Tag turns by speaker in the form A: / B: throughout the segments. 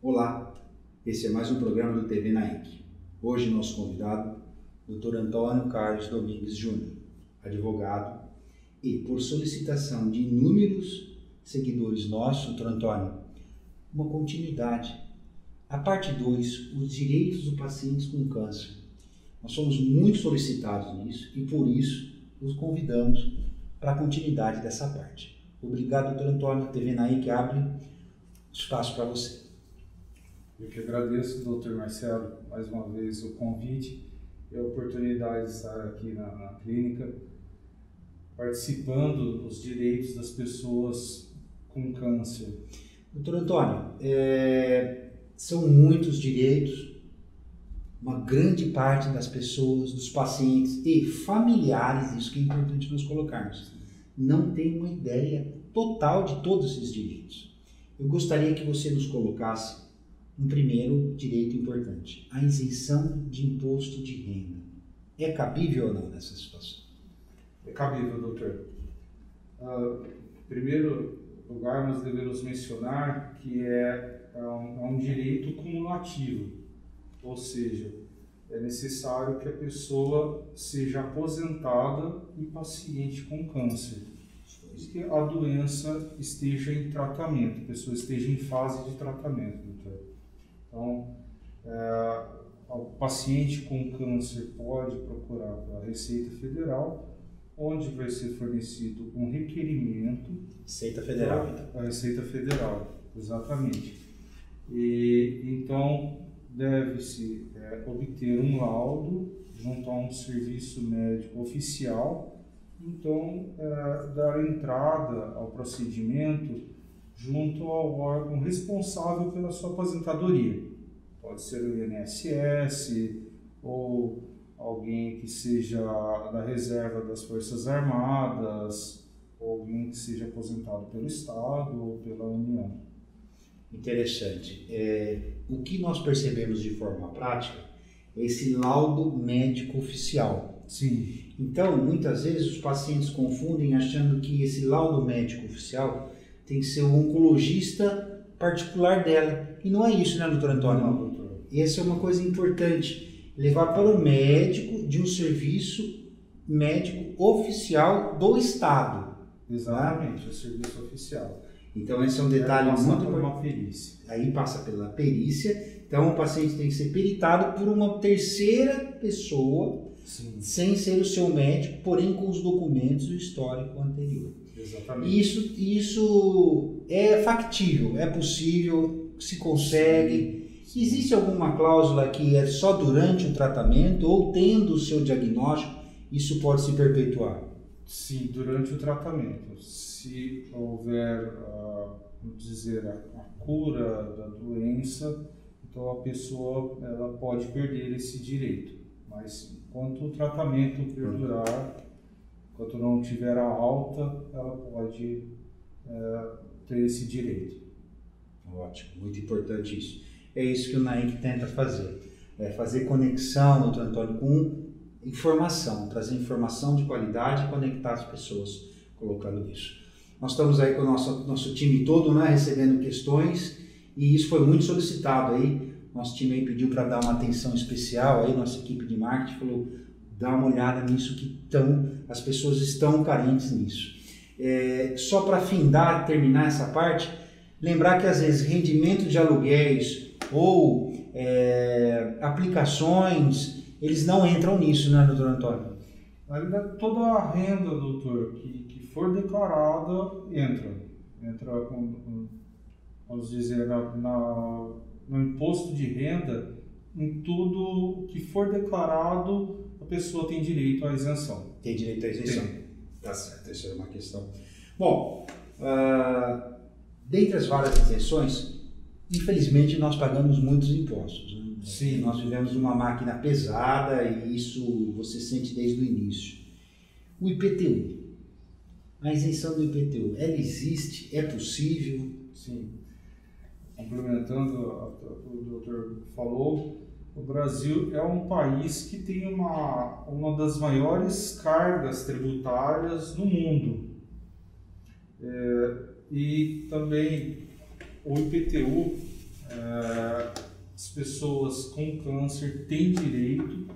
A: Olá, esse é mais um programa do TV Naik. Hoje nosso convidado, Dr. Antônio Carlos Domingues Júnior, advogado e, por solicitação de inúmeros seguidores nossos, Dr. Antônio, uma continuidade. A parte 2, os direitos dos pacientes com câncer. Nós somos muito solicitados nisso e por isso os convidamos para a continuidade dessa parte. Obrigado, Dr. Antônio. A TV Naik abre espaço para você.
B: Eu que agradeço, Dr. Marcelo, mais uma vez o convite e a oportunidade de estar aqui na clínica, participando dos direitos das pessoas com câncer.
A: Dr. Antônio, são muitos direitos, uma grande parte das pessoas, dos pacientes e familiares, isso que é importante nós colocarmos, não tem uma ideia total de todos esses direitos. Eu gostaria que você nos colocasse um primeiro direito importante, a isenção de imposto de renda. É cabível ou não nessa situação?
B: É cabível, doutor. Em primeiro lugar, nós devemos mencionar que é um direito cumulativo, ou seja, é necessário que a pessoa seja aposentada e paciente com câncer, e que a doença esteja em tratamento, a pessoa esteja em fase de tratamento, doutor. Então, o paciente com câncer pode procurar a Receita Federal, onde vai ser fornecido um requerimento.
A: Receita Federal, então.
B: A Receita Federal, exatamente. E então deve-se obter um laudo junto a um serviço médico oficial, então dar entrada ao procedimento junto ao órgão responsável pela sua aposentadoria. Pode ser o INSS ou alguém que seja da reserva das Forças Armadas, ou alguém que seja aposentado pelo Estado ou pela União.
A: Interessante. O que nós percebemos de forma prática é esse laudo médico oficial.
B: Sim.
A: Então, muitas vezes os pacientes confundem achando que esse laudo médico oficial tem que ser o oncologista particular dela. E não é isso, né, doutor Antônio?
B: Não, doutor.
A: Essa é uma coisa importante. Levar para o médico de um serviço médico oficial do Estado.
B: Exatamente,
A: tá?
B: o serviço oficial.
A: Então, esse é um detalhe muito importante.
B: Uma perícia.
A: Aí passa pela perícia. Então, o paciente tem que ser peritado por uma terceira pessoa,
B: sim,
A: sem ser o seu médico, porém com os documentos e o histórico anterior.
B: Exatamente.
A: Isso é factível, é possível, se consegue.
B: Sim.
A: Existe alguma cláusula que é só durante o tratamento ou tendo o seu diagnóstico, isso pode se perpetuar?
B: Sim, durante o tratamento. Se houver, vamos dizer, a cura da doença, então a pessoa ela pode perder esse direito. Mas enquanto o tratamento perdurar, enquanto não tiver a alta, ela pode ter esse direito.
A: Ótimo, muito importante isso. É isso que o Naik tenta fazer. É fazer conexão, doutor Antônio, com informação, trazer informação de qualidade e conectar as pessoas colocando isso. Nós estamos aí com o nosso time todo, né, recebendo questões e isso foi muito solicitado aí. Nosso time aí pediu para dar uma atenção especial aí, nossa equipe de marketing falou, dá uma olhada nisso que as pessoas estão carentes nisso. Só para findar, terminar essa parte, lembrar que às vezes rendimento de aluguéis ou aplicações, eles não entram nisso, né, doutor Antônio?
B: Toda a renda, doutor, que for declarada, entra vamos dizer, no imposto de renda, em tudo que for declarado, a pessoa tem direito à isenção.
A: Tem direito à isenção.
B: Tem.
A: Tá certo, essa é uma questão. Bom, dentre as várias isenções, infelizmente nós pagamos muitos impostos. Né?
B: Sim.
A: Nós vivemos uma máquina pesada e isso você sente desde o início. O IPTU, a isenção do IPTU, ela existe? É possível?
B: Sim. Complementando o que o doutor falou, o Brasil é um país que tem uma das maiores cargas tributárias no mundo. E também o IPTU As pessoas com câncer têm direito,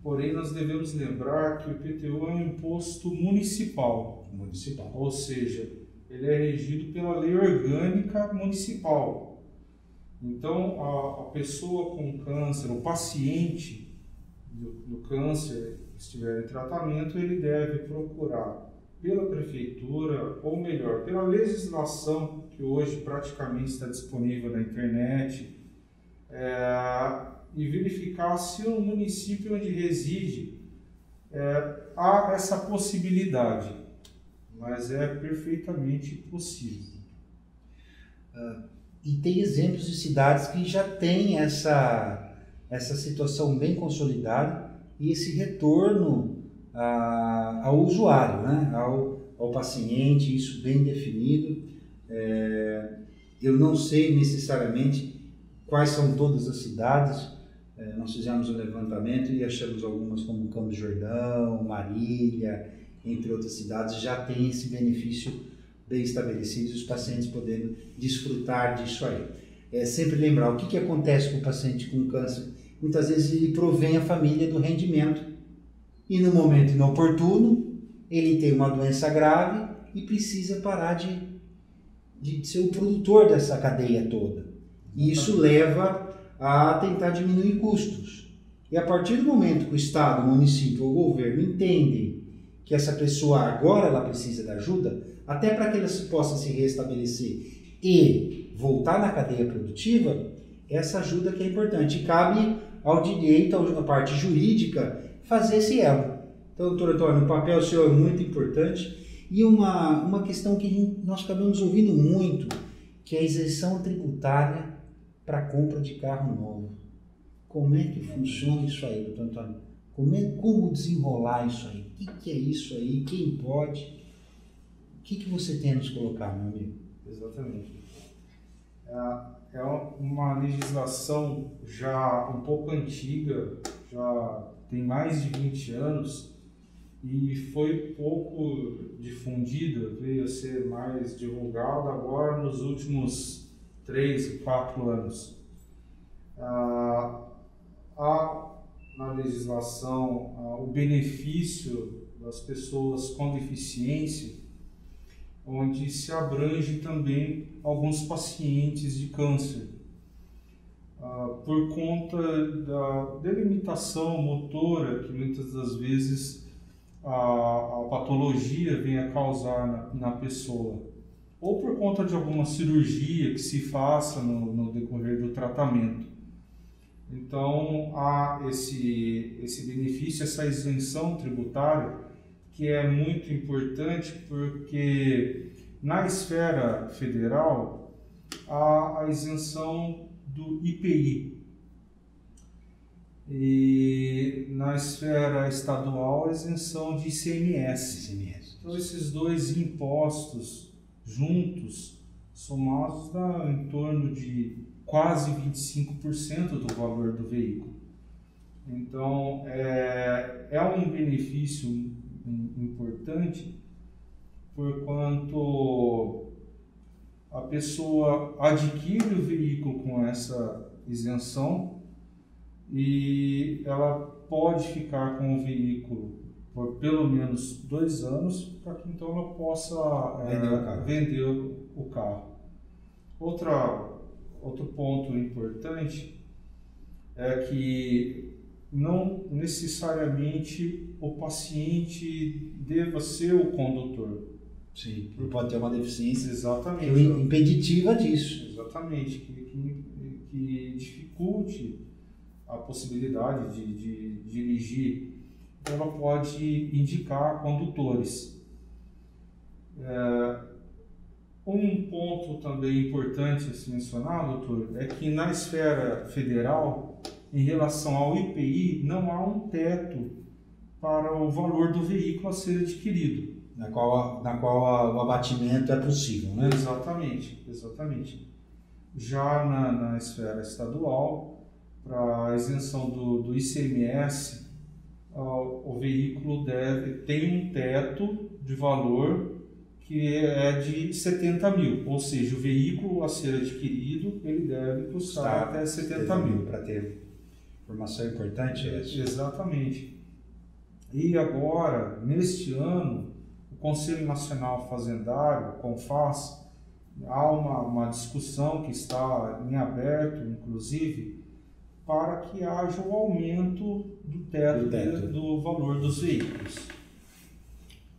B: porém nós devemos lembrar que o IPTU é um imposto municipal. Ou seja, ele é regido pela lei orgânica municipal. Então, a pessoa com câncer, o paciente do câncer que estiver em tratamento, ele deve procurar pela prefeitura, ou melhor, pela legislação que hoje praticamente está disponível na internet, e verificar se no município onde reside há essa possibilidade, mas é perfeitamente possível.
A: E tem exemplos de cidades que já têm essa situação bem consolidada e esse retorno ao usuário, né? ao paciente, isso bem definido. Eu não sei necessariamente quais são todas as cidades, nós fizemos um levantamento e achamos algumas como Campos do Jordão, Marília, entre outras cidades, já tem esse benefício bem estabelecido e os pacientes podendo desfrutar disso aí. Sempre lembrar o que acontece com o paciente com câncer. Muitas vezes ele provém a família do rendimento e no momento inoportuno ele tem uma doença grave e precisa parar de ser o produtor dessa cadeia toda. E isso leva a tentar diminuir custos. E a partir do momento que o Estado, o município ou o governo entendem que essa pessoa agora ela precisa de ajuda, até para que ela possa se restabelecer e voltar na cadeia produtiva, essa ajuda que é importante. E cabe ao direito, à parte jurídica, fazer esse elo. Então, doutor Antônio, o papel seu é muito importante. E uma questão que nós acabamos ouvindo muito, que é a isenção tributária para a compra de carro novo. Como é que funciona isso aí, doutor Antônio? Como desenrolar isso aí? O que é isso aí? Quem pode? O que você tem a nos colocar, meu amigo?
B: Exatamente. É uma legislação já um pouco antiga, já tem mais de 20 anos e foi pouco difundida, veio a ser mais divulgada agora nos últimos 3, 4 anos. Na legislação, o benefício das pessoas com deficiência, onde se abrange também alguns pacientes de câncer. Por conta da delimitação motora que muitas das vezes a patologia vem a causar na pessoa, ou por conta de alguma cirurgia que se faça no decorrer do tratamento. Então, há esse benefício, essa isenção tributária, que é muito importante porque na esfera federal há a isenção do IPI e na esfera estadual a isenção de ICMS. Então, esses dois impostos juntos, somados, dá em torno de quase 25% do valor do veículo. Então, é um benefício importante, porquanto a pessoa adquire o veículo com essa isenção e ela pode ficar com o veículo por pelo menos 2 anos, para que então ela possa vender o carro. Outro ponto importante é que não necessariamente o paciente deva ser o condutor.
A: Sim, ele pode ter uma deficiência.
B: Exatamente.
A: Impeditiva disso.
B: Exatamente, que dificulte a possibilidade de dirigir. Então, ela pode indicar condutores. Um ponto também importante a se mencionar, doutor, é que na esfera federal, em relação ao IPI, não há um teto para o valor do veículo a ser adquirido.
A: Na qual o abatimento é possível, né?
B: Exatamente. Já na esfera estadual, para a isenção do ICMS, o veículo tem um teto de valor que é de 70 mil, ou seja, o veículo a ser adquirido, ele deve custar até 70 mil.
A: Para ter informação importante é isso.
B: Exatamente. E agora, neste ano, o Conselho Nacional Fazendário, o CONFAZ, há uma discussão que está em aberto, inclusive, para que haja o aumento do teto. Do valor dos veículos.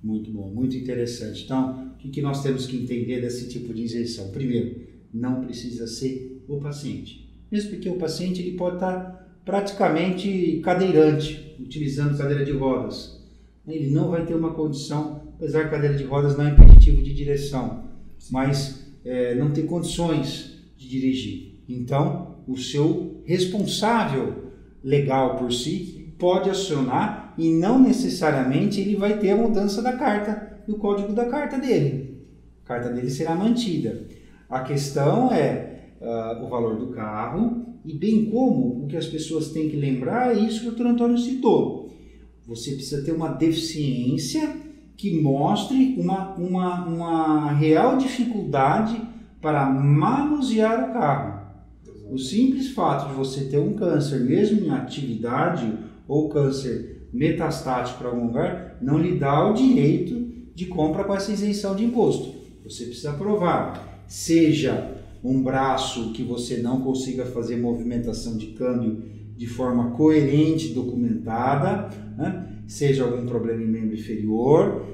A: Muito bom, muito interessante. Então, o que nós temos que entender desse tipo de isenção? Primeiro, não precisa ser o paciente. Mesmo porque o paciente ele pode estar praticamente cadeirante, utilizando cadeira de rodas. Ele não vai ter uma condição, apesar que cadeira de rodas não é impeditivo de direção, mas não tem condições de dirigir. Então, o seu responsável legal por si pode acionar e não necessariamente ele vai ter a mudança da carta, do código da carta dele. A carta dele será mantida. A questão é o valor do carro e bem como o que as pessoas têm que lembrar é isso que o Dr. Antônio citou. Você precisa ter uma deficiência que mostre uma real dificuldade para manusear o carro. O simples fato de você ter um câncer, mesmo em atividade, ou câncer metastático para algum lugar, não lhe dá o direito de compra com essa isenção de imposto. Você precisa provar, seja um braço que você não consiga fazer movimentação de câmbio de forma coerente, documentada, né? Seja algum problema em membro inferior,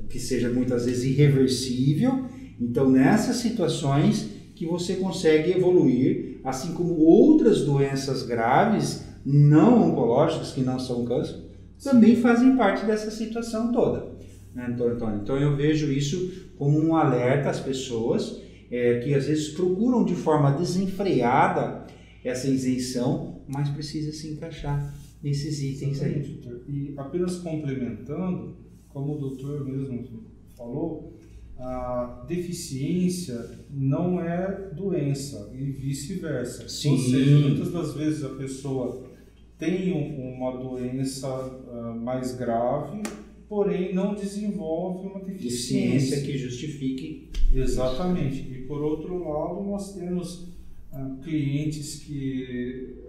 A: que seja muitas vezes irreversível. Então, nessas situações que você consegue evoluir, assim como outras doenças graves, não oncológicas, que não são câncer, também fazem parte dessa situação toda, né, Antônio? Então eu vejo isso como um alerta às pessoas que às vezes procuram de forma desenfreada essa isenção, mas precisa se encaixar nesses itens aí.
B: E apenas complementando, como o doutor mesmo falou, a deficiência não é doença e vice-versa.
A: Sim.
B: Ou seja, muitas das vezes a pessoa tem uma doença mais grave, porém não desenvolve uma deficiência
A: que justifique.
B: Exatamente. E por outro lado, nós temos clientes que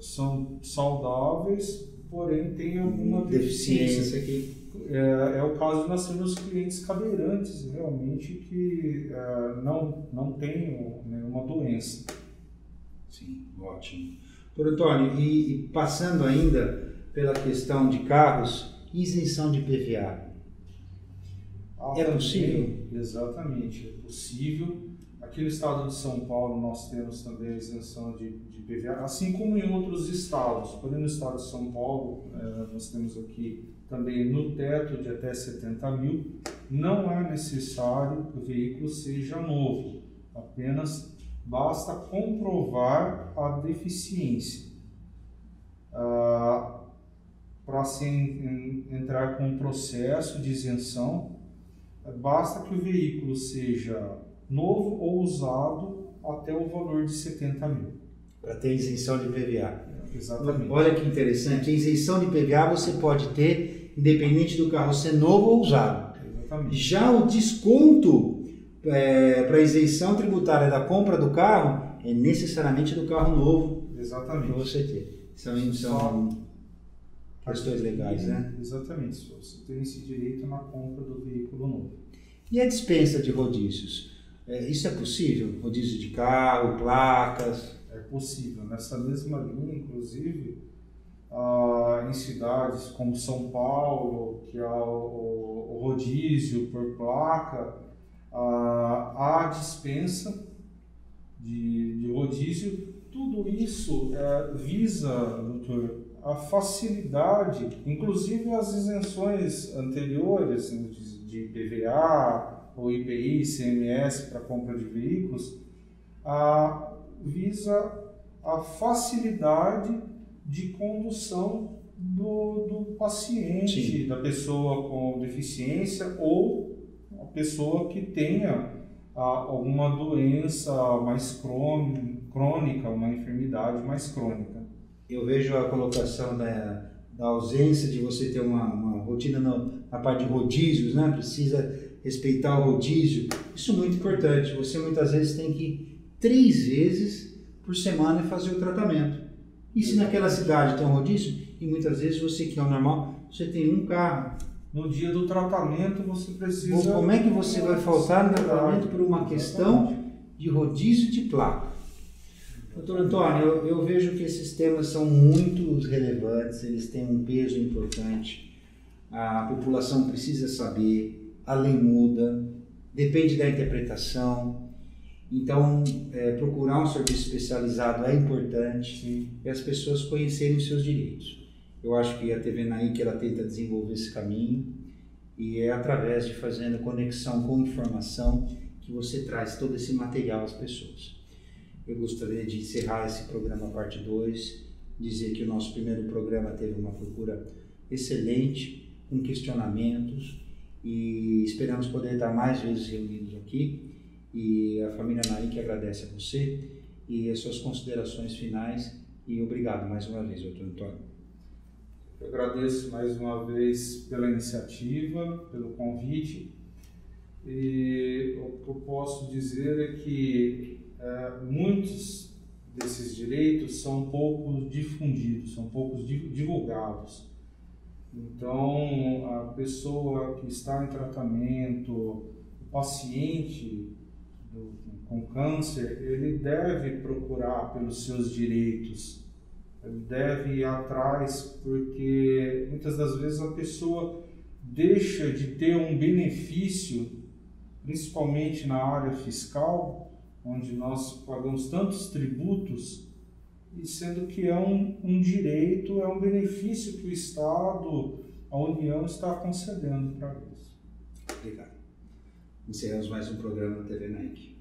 B: são saudáveis, porém têm alguma deficiência.
A: Que...
B: É o caso de nós temos clientes cadeirantes, realmente, que não têm nenhuma doença.
A: Sim, ótimo. Doutor Antônio, e passando ainda pela questão de carros, isenção de PVA. É possível?
B: Exatamente, é possível. Aqui no estado de São Paulo nós temos também a isenção de PVA, assim como em outros estados. Porém, no estado de São Paulo, nós temos aqui também no teto de até 70 mil. Não é necessário que o veículo seja novo, apenas basta comprovar a deficiência. Para se entrar com um processo de isenção, basta que o veículo seja novo ou usado até o valor de 70 mil.
A: Para ter isenção de PVA.
B: Exatamente.
A: Olha que interessante, a isenção de PVA você pode ter independente do carro ser novo ou usado.
B: Exatamente.
A: Já o desconto para isenção tributária da compra do carro é necessariamente do carro novo.
B: Exatamente.
A: Que você ter. São questões legais, né?
B: Exatamente. Você tem esse direito na compra do veículo novo.
A: E a dispensa de rodízios? Isso é possível? Rodízio de carro, placas?
B: É possível. Nessa mesma linha, inclusive, em cidades como São Paulo, que há o rodízio por placa, há dispensa de rodízio. Tudo isso visa, doutor, a facilidade, inclusive as isenções anteriores de IPVA, ou IPI, ICMS para compra de veículos, visa a facilidade de condução do paciente, sim, da pessoa com deficiência ou a pessoa que tenha alguma doença mais crônica, uma enfermidade mais crônica.
A: Eu vejo a colocação da ausência de você ter uma rotina na parte de rodízios, né? Precisa respeitar o rodízio. Isso é muito importante. Você muitas vezes tem que ir 3 vezes por semana fazer o tratamento. E se naquela cidade tem um rodízio, e muitas vezes você que é o normal, você tem um carro.
B: No dia do tratamento você precisa...
A: Como é que você vai faltar no tratamento por uma questão de rodízio de placa? Doutor Antônio, eu vejo que esses temas são muito relevantes, eles têm um peso importante, a população precisa saber, a lei muda, depende da interpretação, então procurar um serviço especializado é importante.
B: Sim.
A: E as pessoas conhecerem os seus direitos. Eu acho que a TV Naik ela tenta desenvolver esse caminho e é através de fazendo conexão com informação que você traz todo esse material às pessoas. Eu gostaria de encerrar esse programa parte 2, dizer que o nosso primeiro programa teve uma procura excelente, com questionamentos, e esperamos poder estar mais vezes reunidos aqui. E a família Naik agradece a você e as suas considerações finais, e obrigado mais uma vez, doutor Antônio.
B: Eu agradeço mais uma vez pela iniciativa, pelo convite, e o que eu posso dizer é que muitos desses direitos são pouco difundidos, são pouco divulgados. Então, a pessoa que está em tratamento, o paciente com câncer, ele deve procurar pelos seus direitos, ele deve ir atrás, porque muitas das vezes a pessoa deixa de ter um benefício, principalmente na área fiscal, onde nós pagamos tantos tributos, e sendo que é um direito, é um benefício que o Estado, a União está concedendo para eles.
A: Obrigado. Encerramos mais um programa da TV Naik.